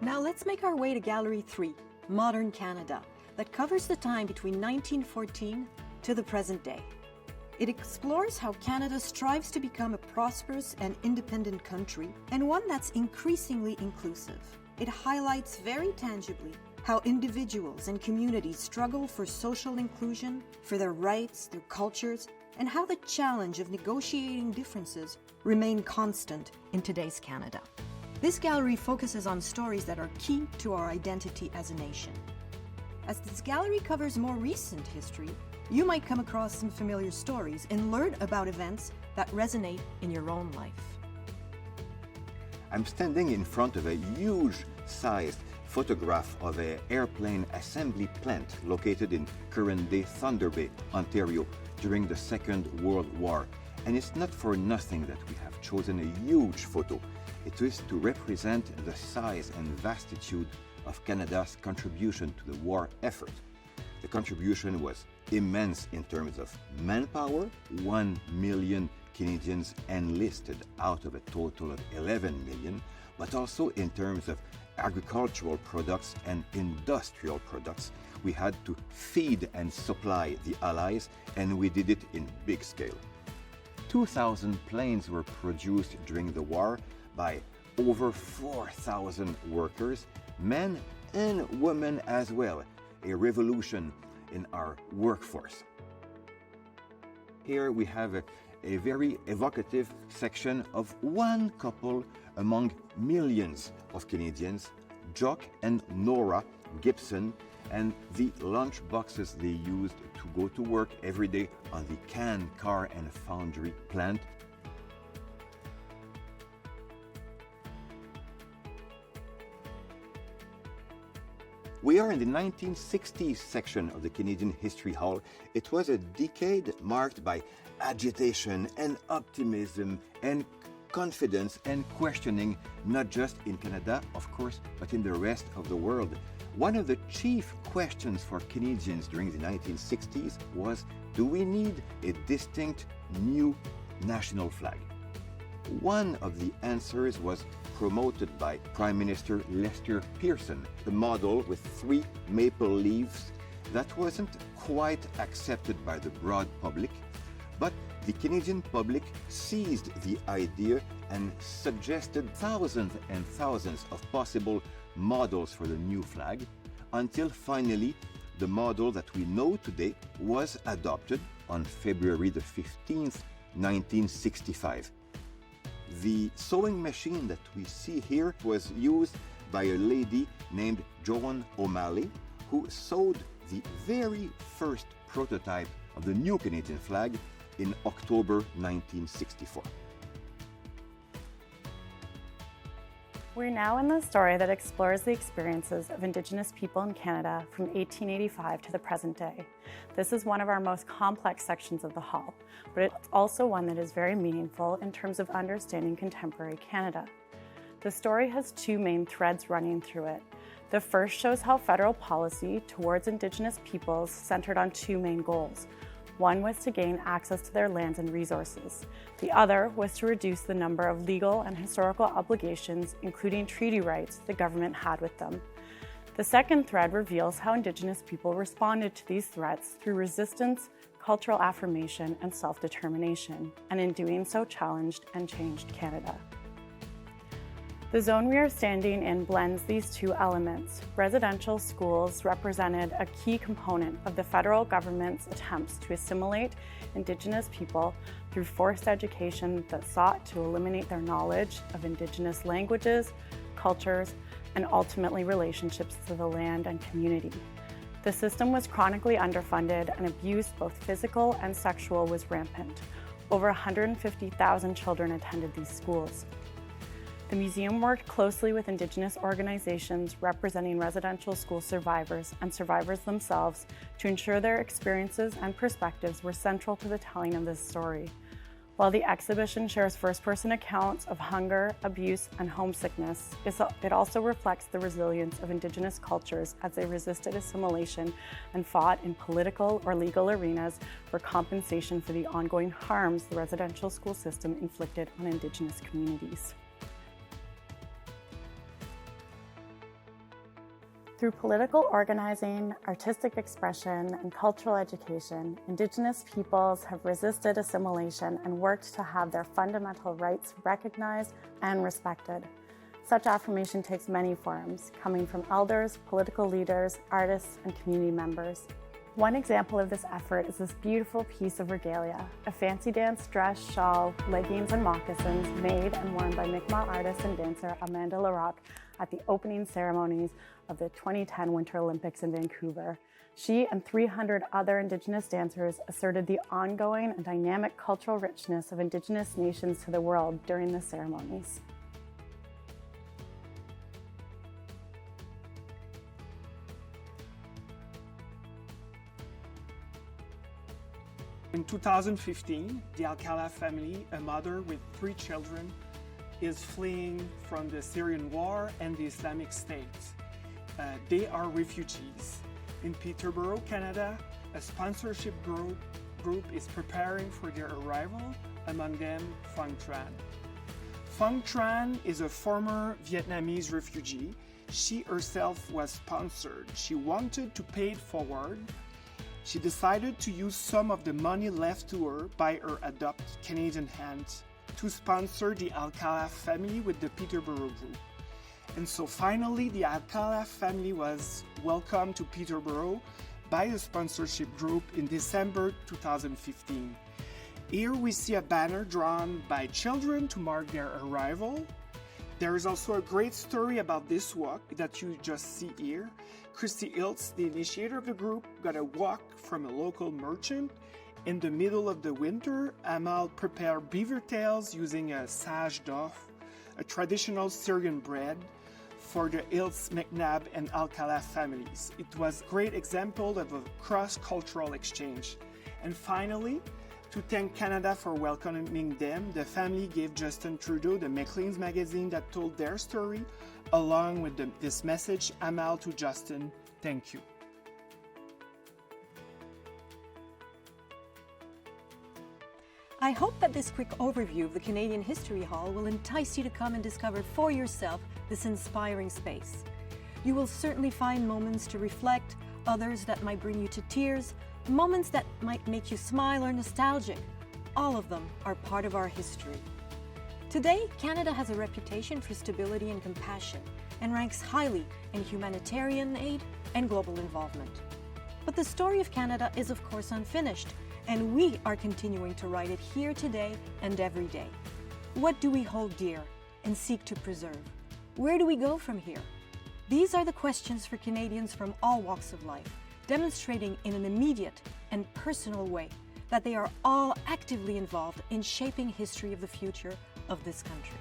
Now let's make our way to Gallery 3, Modern Canada, that covers the time between 1914 to the present day. It explores how Canada strives to become a prosperous and independent country, and one that's increasingly inclusive. It highlights very tangibly how individuals and communities struggle for social inclusion, for their rights, their cultures, and how the challenge of negotiating differences remain constant in today's Canada. This gallery focuses on stories that are key to our identity as a nation. As this gallery covers more recent history, you might come across some familiar stories and learn about events that resonate in your own life. I'm standing in front of a huge-sized photograph of an airplane assembly plant located in current-day Thunder Bay, Ontario, during the Second World War. And it's not for nothing that we have chosen a huge photo. It is to represent the size and vastitude of Canada's contribution to the war effort. The contribution was immense in terms of manpower, 1 million Canadians enlisted out of a total of 11 million, but also in terms of agricultural products and industrial products. We had to feed and supply the Allies, and we did it in big scale. 2,000 planes were produced during the war by over 4,000 workers, men and women as well, a revolution in our workforce. Here we have a very evocative section of one couple among millions of Canadians, Jock and Nora Gibson, and the lunch boxes they used to go to work every day on the can, car, and foundry plant. We are in the 1960s section of the Canadian History Hall. It was a decade marked by agitation and optimism and confidence and questioning, not just in Canada, of course, but in the rest of the world. One of the chief questions for Canadians during the 1960s was, do we need a distinct new national flag? One of the answers was promoted by Prime Minister Lester Pearson, the model with 3 maple leaves that wasn't quite accepted by the broad public, but the Canadian public seized the idea and suggested thousands and thousands of possible models for the new flag, until finally the model that we know today was adopted on February the 15th, 1965. The sewing machine that we see here was used by a lady named Joan O'Malley, who sewed the very first prototype of the new Canadian flag in October 1964. We're now in the story that explores the experiences of Indigenous people in Canada from 1885 to the present day. This is one of our most complex sections of the hall, but it's also one that is very meaningful in terms of understanding contemporary Canada. The story has 2 main threads running through it. The first shows how federal policy towards Indigenous peoples centered on 2 main goals. One was to gain access to their lands and resources. The other was to reduce the number of legal and historical obligations, including treaty rights, the government had with them. The second thread reveals how Indigenous people responded to these threats through resistance, cultural affirmation, and self-determination, and in doing so challenged and changed Canada. The zone we are standing in blends these 2 elements. Residential schools represented a key component of the federal government's attempts to assimilate Indigenous people through forced education that sought to eliminate their knowledge of Indigenous languages, cultures, and ultimately relationships to the land and community. The system was chronically underfunded, and abuse, both physical and sexual, was rampant. Over 150,000 children attended these schools. The museum worked closely with Indigenous organizations representing residential school survivors and survivors themselves to ensure their experiences and perspectives were central to the telling of this story. While the exhibition shares first-person accounts of hunger, abuse, and homesickness, it also reflects the resilience of Indigenous cultures as they resisted assimilation and fought in political or legal arenas for compensation for the ongoing harms the residential school system inflicted on Indigenous communities. Through political organizing, artistic expression, and cultural education, Indigenous peoples have resisted assimilation and worked to have their fundamental rights recognized and respected. Such affirmation takes many forms, coming from elders, political leaders, artists, and community members. One example of this effort is this beautiful piece of regalia, a fancy dance dress, shawl, leggings, and moccasins made and worn by Mi'kmaq artist and dancer Amanda Larocque at the opening ceremonies of the 2010 Winter Olympics in Vancouver. She and 300 other Indigenous dancers asserted the ongoing and dynamic cultural richness of Indigenous nations to the world during the ceremonies. In 2015, the Alcala family, a mother with 3 children, is fleeing from the Syrian war and the Islamic State. They are refugees. In Peterborough, Canada, a sponsorship group is preparing for their arrival, among them Phuong Tran. Phuong Tran is a former Vietnamese refugee. She herself was sponsored. She wanted to pay it forward. She decided to use some of the money left to her by her adopted Canadian aunt to sponsor the Alcala family with the Peterborough group. And so finally, the Alcala family was welcomed to Peterborough by a sponsorship group in December 2015. Here we see a banner drawn by children to mark their arrival. There is also a great story about this walk that you just see here. Christy Iltz, the initiator of the group, got a walk from a local merchant. In the middle of the winter, Amal prepared beaver tails using a sage d'oeuf, a traditional Syrian bread, for the Iltz, McNabb, and Alcala families. It was a great example of a cross-cultural exchange. And finally, to thank Canada for welcoming them, the family gave Justin Trudeau the Maclean's magazine that told their story, along with this message, Amal to Justin, thank you. I hope that this quick overview of the Canadian History Hall will entice you to come and discover for yourself this inspiring space. You will certainly find moments to reflect, others that might bring you to tears, moments that might make you smile or nostalgic. All of them are part of our history. Today, Canada has a reputation for stability and compassion and ranks highly in humanitarian aid and global involvement. But the story of Canada is of course unfinished, and we are continuing to write it here today and every day. What do we hold dear and seek to preserve? Where do we go from here? These are the questions for Canadians from all walks of life, demonstrating in an immediate and personal way that they are all actively involved in shaping history of the future of this country.